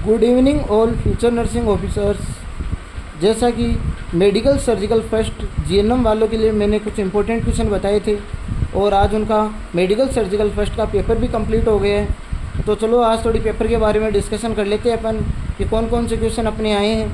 Good evening all future nursing officers. जैसा कि medical surgical first GNM वालों के लिए मैंने कुछ इंपॉर्टेंट क्वेश्चन बताए थे और आज उनका मेडिकल सर्जिकल फर्स्ट का पेपर भी कंप्लीट हो गया है। तो चलो आज थोड़ी पेपर के बारे में डिस्कशन कर लेते हैं अपन कि कौन कौन से क्वेश्चन अपने आए हैं।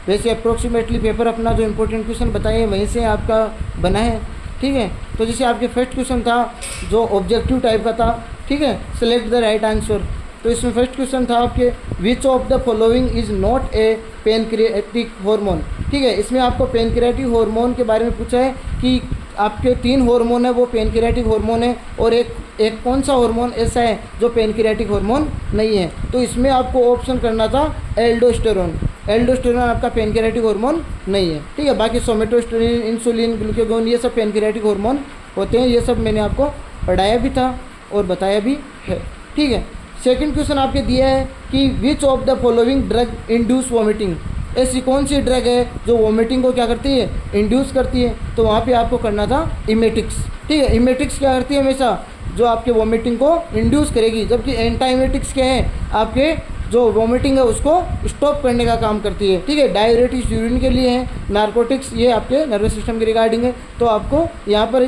वैसे अप्रोक्सीमेटली पेपर अपना जो इंपॉर्टेंट क्वेश्चन बताए हैं वहीं से आपका बना है, ठीक है। तो जैसे आपके फर्स्ट क्वेश्चन था जो ऑब्जेक्टिव टाइप का था, ठीक है, सेलेक्ट द राइट आंसर। तो इसमें फर्स्ट क्वेश्चन था आपके विच of the following is not a pancreatic hormone, ठीक है। इसमें आपको पेनक्रियाटिक हार्मोन के बारे में पूछा है कि आपके 3 हार्मोन है वो पेनक्रियाटिक हार्मोन है और एक कौन सा हार्मोन ऐसा है जो पेनक्रियाटिक हार्मोन नहीं है। तो इसमें आपको ऑप्शन करना था एल्डोस्टेरोन। एल्डोस्टेरोन आपका पेनक्रियाटिक हार्मोन नहीं है, ठीक है। बाकी सोमेटोस्टेरोन, इंसुलिन, ग्लूकागोन ये सब पेनक्रियाटिक हार्मोन होते हैं। ये सब मैंने आपको पढ़ाया भी था और बताया भी है, ठीक है। सेकंड क्वेश्चन आपके दिया है कि which of the following drug induce vomiting, ऐसी कौन सी ड्रग है जो वॉमिटिंग को क्या करती है, इंड्यूस करती है। तो वहाँ पे आपको करना था इमेटिक्स, ठीक है। इमेटिक्स क्या करती है हमेशा जो आपके वॉमिटिंग को इंड्यूस करेगी, जबकि एंटी इमेटिक्स क्या है आपके जो वॉमिटिंग है उसको स्टॉप करने का काम करती है, ठीक है। डायरेटिक्स यूरिन के लिए है, नार्कोटिक्स ये आपके नर्वस सिस्टम के रिगार्डिंग है। तो आपको यहाँ पर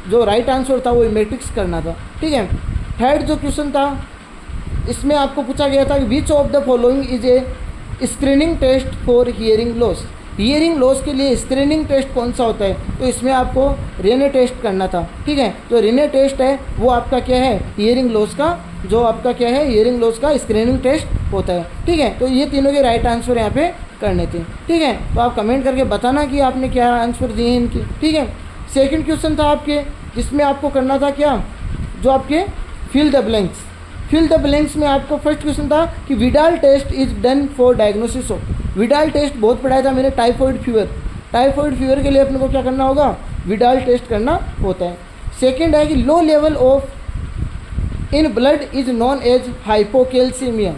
जो राइट आंसर था वो इमेटिक्स करना था, ठीक है। थर्ड जो क्वेश्चन था इसमें आपको पूछा गया था कि which of the following is a screening test for hearing loss. Hearing loss के लिए स्क्रीनिंग टेस्ट कौन सा होता है। तो इसमें आपको रेने टेस्ट करना था, ठीक है। तो रेने टेस्ट है वो आपका क्या है, हियरिंग लॉस का जो आपका क्या है, हियरिंग लॉस का स्क्रीनिंग टेस्ट होता है, ठीक है। तो ये तीनों के राइट आंसर यहाँ पे करने थे, ठीक है। तो आप कमेंट करके बताना कि आपने क्या आंसर दिए इनके, ठीक है। सेकेंड क्वेश्चन था आपके जिसमें आपको करना था क्या, जो आपके fill the blanks. Fill the blanks में आपको फर्स्ट क्वेश्चन था कि Widal test is done for diagnosis of. Widal test बहुत पढ़ाया था मैंने, टाइफॉइड फीवर। टाइफॉइड फीवर के लिए अपने को क्या करना होगा, विडाल टेस्ट करना होता है। सेकेंड है कि low level of in blood is known as hypokalemia.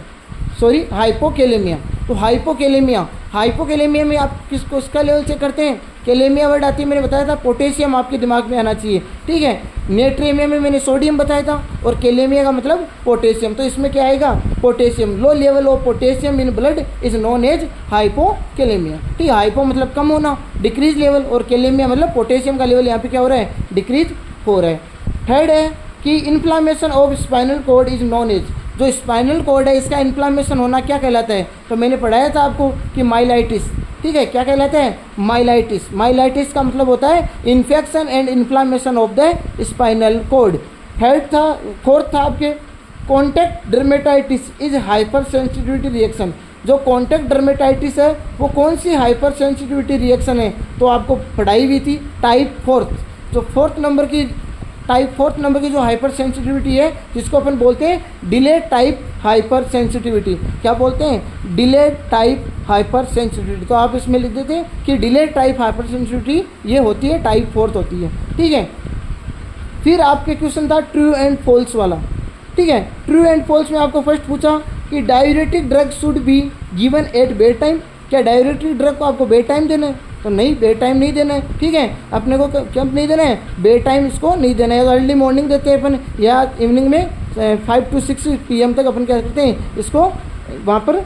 तो हाइपोकेलेमिया में आप किसको उसका लेवल चेक करते हैं, कैलेमिया वर्ड आती है, मैंने बताया था पोटेशियम आपके दिमाग में आना चाहिए, ठीक है। नेट्रेमिया में मैंने सोडियम बताया था और कैलेमिया का मतलब पोटेशियम। तो इसमें क्या आएगा, potassium. Low level of potassium in blood is known as hypokalemia, ठीक है। हाइपो मतलब कम होना, डिक्रीज लेवल, और कैलेमिया मतलब पोटेशियम का लेवल यहाँ पे क्या हो रहा है, डिक्रीज हो रहा है। थर्ड है कि inflammation of spinal cord is known as. जो स्पाइनल कॉर्ड है इसका इन्फ्लामेशन होना क्या कहलाता है। तो मैंने पढ़ाया था आपको कि माइलाइटिस, ठीक है। क्या कहलाता है, माइलाइटिस। माइलाइटिस का मतलब होता है infection and inflammation of the spinal cord. Fourth था आपके contact dermatitis is hyper sensitivity reaction. जो कॉन्टैक्ट डर्मेटाइटिस है वो कौन सी हाइपर सेंसिटिविटी रिएक्शन है। तो आपको पढ़ाई हुई थी टाइप फोर्थ। जो टाइप फोर्थ नंबर की जो हाइपर सेंसिटिविटी है जिसको अपन बोलते हैं डिले टाइप हाइपर सेंसिटिविटी। क्या बोलते हैं, डिले टाइप हाइपर सेंसिटिविटी। तो आप इसमें लिख देते हैं कि डिले टाइप हाइपर सेंसिटिविटी ये होती है, टाइप फोर्थ होती है, ठीक है। फिर आपके क्वेश्चन था ट्रू एंड फॉल्स वाला, ठीक है। ट्रू एंड फॉल्स में आपको फर्स्ट पूछा कि diuretic drug should be given at bed time. क्या डाययूरेटिक ड्रग को आपको बेड टाइम देना है। तो नहीं, बेड टाइम नहीं देना है, ठीक है। अपने को कब नहीं देना है, बेड टाइम इसको नहीं देना है। अर्ली मॉर्निंग देते हैं अपन या इवनिंग में 5 to 6 PM तक अपन क्या करते हैं इसको वहाँ पर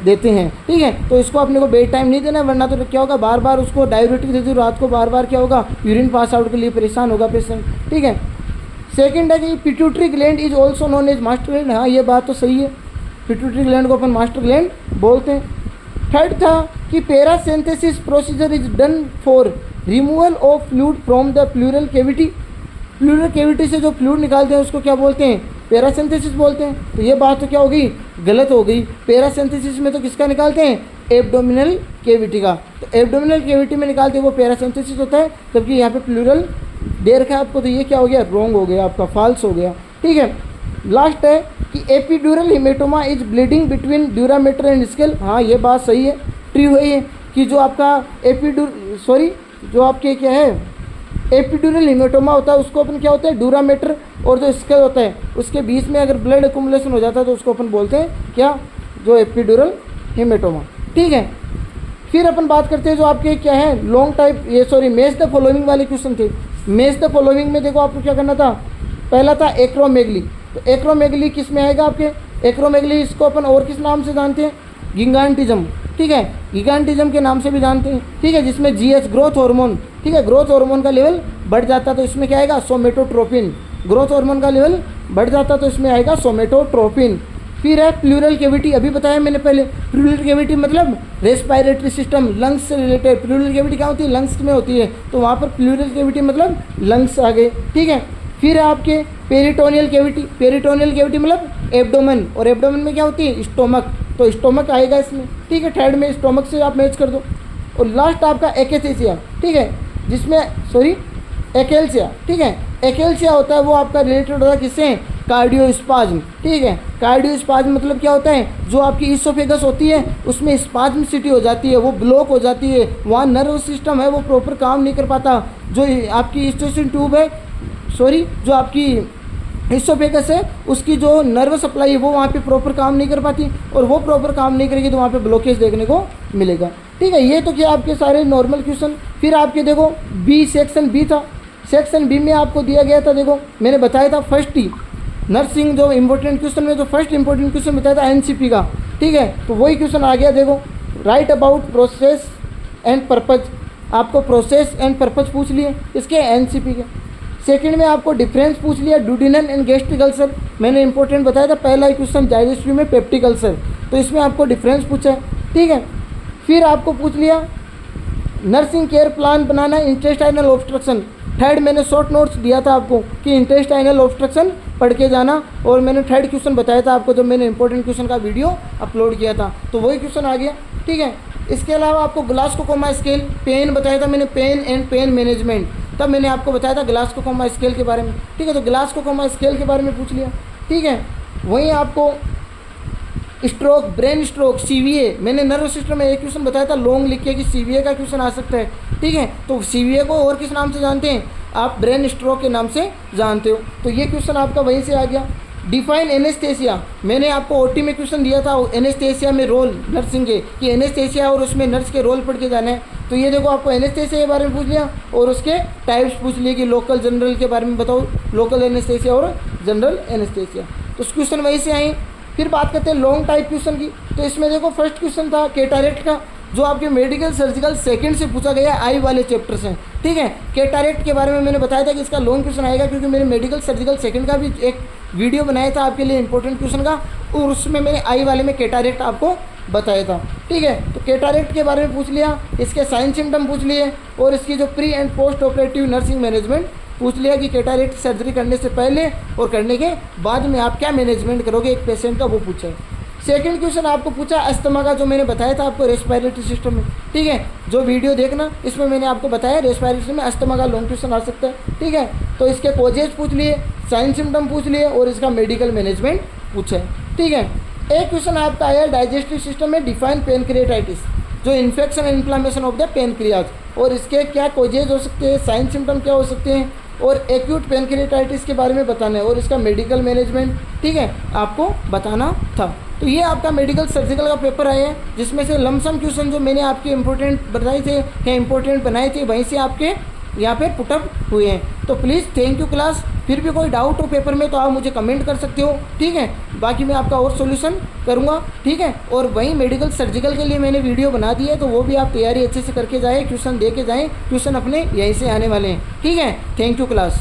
देते हैं, ठीक है। तो इसको अपने को बेड टाइम नहीं देना है, वरना तो क्या होगा, बार बार उसको डाययूरेटिक देते रात को बार बार क्या होगा, यूरिन पास आउट के लिए परेशान होगा पेशेंट, ठीक है। सेकेंड है कि pituitary gland is also known as master gland. हाँ ये बात तो सही है, पिट्यूटरी ग्लैंड को अपन मास्टर ग्लैंड बोलते हैं। थर्ड था कि paracentesis procedure is done for removal of fluid from the pleural cavity. Pleural cavity से जो फ्लूइड निकालते हैं उसको क्या बोलते हैं, पैरासिंथेसिस बोलते हैं। तो ये बात तो क्या हो गई, गलत हो गई। पैरासिंथेसिस में तो किसका निकालते हैं, एब्डोमिनल कैविटी का। तो एब्डोमिनल कैविटी में निकालते हैं वो पैरासिंथेसिस होता है, जबकि यहाँ पे प्लूरल दे रखा है आपको। तो ये क्या हो गया, रॉन्ग हो गया आपका, फॉल्स हो गया, ठीक है। लास्ट है कि epidural haematoma is bleeding between dura mater and scale. हाँ ये बात सही है, ट्रू है कि जो आपका जो आपके क्या है एपिड्यूरल हिमेटोमा होता है उसको अपन क्या होता है, ड्यूरामीटर और जो स्केल होता है उसके बीच में अगर ब्लड एक्युमुलेशन हो जाता है तो उसको अपन बोलते हैं क्या, जो एपिड्यूरल हिमेटोमा, ठीक है। फिर अपन बात करते हैं जो आपके क्या है long type match the following वाले क्वेश्चन थे। मैच द फॉलोइंग में देखो आपको क्या करना था, पहला था एक्रोमेगली। तो एक्रोमेगली किस में आएगा आपके, एक्रोमेगली इसको अपन और किस नाम से जानते हैं, गिगांटिज्म, ठीक है, गिगांटिज्म के नाम से भी जानते हैं, ठीक है, जिसमें जीएच ग्रोथ हार्मोन, ठीक है, ग्रोथ हार्मोन का लेवल बढ़ जाता तो इसमें क्या आएगा, सोमेटोट्रोपिन, ग्रोथ हार्मोन का लेवल बढ़ जाता तो इसमें आएगा सोमेटोट्रोपिन। फिर है प्लूरल कैविटी, अभी बताया मैंने पहले, प्लूरल कैविटी मतलब रेस्पिरेटरी सिस्टम, लंग्स से रिलेटेड। प्लूरल कैविटी क्या होती है, लंग्स में होती है, तो वहाँ पर प्लूरल कैविटी मतलब लंग्स आ गए, ठीक है। फिर है आपके पेरिटोनियल कैविटी, पेरिटोनियल कैविटी मतलब एब्डोमेन, और एब्डोमेन में क्या होती है, स्टोमक, तो स्टोमक आएगा इसमें, ठीक है, थर्ड में स्टोमक से आप मैच कर दो। और लास्ट आपका एक्सेसिया, ठीक है, जिसमें एकेल्सिया, ठीक है, एकेल्सिया होता है वो आपका रिलेटेड होता है किससे, कार्डियोस्पाज्म, ठीक है। कार्डियोस्पाज्म मतलब क्या होता है, जो आपकी इसोफेगस होती है उसमें स्पाज्मसिटी हो जाती है, वो ब्लॉक हो जाती है, वहाँ नर्व सिस्टम है वो प्रॉपर काम नहीं कर पाता, जो आपकी स्टोसिन ट्यूब है, जो आपकी इसोफेगस है उसकी जो नर्व सप्लाई है वो वहाँ पे प्रॉपर काम नहीं कर पाती, और वो प्रॉपर काम नहीं करेगी तो वहाँ पे ब्लॉकेज देखने को मिलेगा, ठीक है। ये तो क्या आपके सारे नॉर्मल क्वेश्चन। फिर आपके देखो बी, सेक्शन बी था, सेक्शन बी में आपको दिया गया था, देखो मैंने बताया था फर्स्ट ही नर्सिंग जो इंपॉर्टेंट क्वेश्चन में जो फर्स्ट इंपॉर्टेंट क्वेश्चन बताया था एनसीपी का, ठीक है, तो वही क्वेश्चन आ गया। देखो right about process and purpose, आपको प्रोसेस एंड पर्पज पूछ लिए इसके एनसीपी के। सेकंड में आपको डिफरेंस पूछ लिया डुडिनल एंड गैस्ट्रिक अल्सर, मैंने इंपॉर्टेंट बताया था पहला ही क्वेश्चन डाइजेस्टिव में पेप्टिक अल्सर, तो इसमें आपको डिफरेंस पूछा है, ठीक है। फिर आपको पूछ लिया नर्सिंग केयर प्लान बनाना, इंटेस्टाइनल ऑब्स्ट्रक्शन, थर्ड मैंने शॉर्ट नोट्स दिया था आपको कि इंटेस्टाइनल ऑब्स्ट्रक्शन पढ़ के जाना, और मैंने थर्ड क्वेश्चन बताया था आपको जब मैंने इंपॉर्टेंट क्वेश्चन का वीडियो अपलोड किया था, तो वही क्वेश्चन आ गया, ठीक है। इसके अलावा आपको ग्लासकोमा स्केल, पेन बताया था मैंने, पेन एंड पेन मैनेजमेंट, तब मैंने आपको बताया था ग्लासकोमा स्केल के बारे में, ठीक है, तो ग्लासकोमा स्केल के बारे में पूछ लिया, ठीक है। वहीं आपको स्ट्रोक, ब्रेन स्ट्रोक, सीवीए, मैंने नर्व सिस्टम में एक क्वेश्चन बताया था लॉन्ग लिख के कि सीवीए का क्वेश्चन आ सकता है, ठीक है, तो सीवीए को और किस नाम से जानते हैं आप, ब्रेन स्ट्रोक के नाम से जानते हो, तो ये क्वेश्चन आपका वहीं से आ गया। डिफाइन एनेस्थेसिया, मैंने आपको ओटी में क्वेश्चन दिया था एनेस्थेसिया में रोल नर्सिंग के, कि एनेस्थेसिया और उसमें नर्स के रोल पढ़ के जाना है, तो ये देखो आपको एनेस्थेसिया के बारे में पूछ लिया और उसके टाइप्स पूछ लिए कि लोकल जनरल के बारे में बताओ, लोकल एनेस्थेसिया और जनरल एनेस्थेसिया, तो उस क्वेश्चन वहीं से आए। फिर बात करते हैं लॉन्ग टाइप क्वेश्चन की, तो इसमें देखो फर्स्ट क्वेश्चन था कैटारेक्ट का, जो आपके मेडिकल सर्जिकल सेकंड से पूछा गया आई वाले चैप्टर से, ठीक है। कैटारेक्ट के बारे में मैंने बताया था कि इसका लॉन्ग क्वेश्चन आएगा, क्योंकि मैंने मेडिकल सर्जिकल सेकंड का भी एक वीडियो बनाया था आपके लिए इंपॉर्टेंट क्वेश्चन का, और उसमें मैंने आई वाले में कैटारेक्ट आपको बताया था, ठीक है। तो कैटारेक्ट के बारे में पूछ लिया, इसके साइन सिम्टम पूछ लिए, और इसकी जो pre and post operative nursing management पूछ लिया कि कैटारेक्ट सर्जरी करने से पहले और करने के बाद में आप क्या मैनेजमेंट करोगे एक पेशेंट का, वो पूछा है। सेकंड क्वेश्चन आपको पूछा अस्थमा का, जो मैंने बताया था आपको रेस्पिरेटरी सिस्टम में, ठीक है, जो वीडियो देखना इसमें मैंने आपको बताया रेस्पिरेटरी में अस्थमा का लॉन्ग क्वेश्चन आ सकता है, ठीक है। तो इसके कोजेज पूछ लिए, साइन सिम्टम पूछ लिए, और इसका मेडिकल मैनेजमेंट पूछा है, ठीक है। एक क्वेश्चन आपका आया डाइजेस्टिव सिस्टम में डिफाइन पेनक्रियाटाइटिस, जो infection and inflammation of the pancreas, और इसके क्या कोजेज हो सकते हैं, साइन सिम्टम क्या हो सकते हैं, और एक्यूट पेनक्रियाटाइटिस के बारे में बताना है, और इसका मेडिकल मैनेजमेंट, ठीक है, आपको बताना था। तो ये आपका मेडिकल सर्जिकल का पेपर आया है, जिसमें से लमसम क्वेश्चन जो मैंने आपके इंपॉर्टेंट बताए थे या इंपॉर्टेंट बनाए थे वहीं से आपके यहाँ पे पुटअप हुए हैं। तो प्लीज़ थैंक यू क्लास। फिर भी कोई डाउट हो पेपर में तो आप मुझे कमेंट कर सकते हो, ठीक है, बाकी मैं आपका और सॉल्यूशन करूँगा, ठीक है। और वहीं मेडिकल सर्जिकल के लिए मैंने वीडियो बना दी है, तो वो भी आप तैयारी अच्छे से करके जाएँ, क्वेश्चन दे के जाएँ, क्वेश्चन अपने यहीं से आने वाले हैं, ठीक है। Thank you class.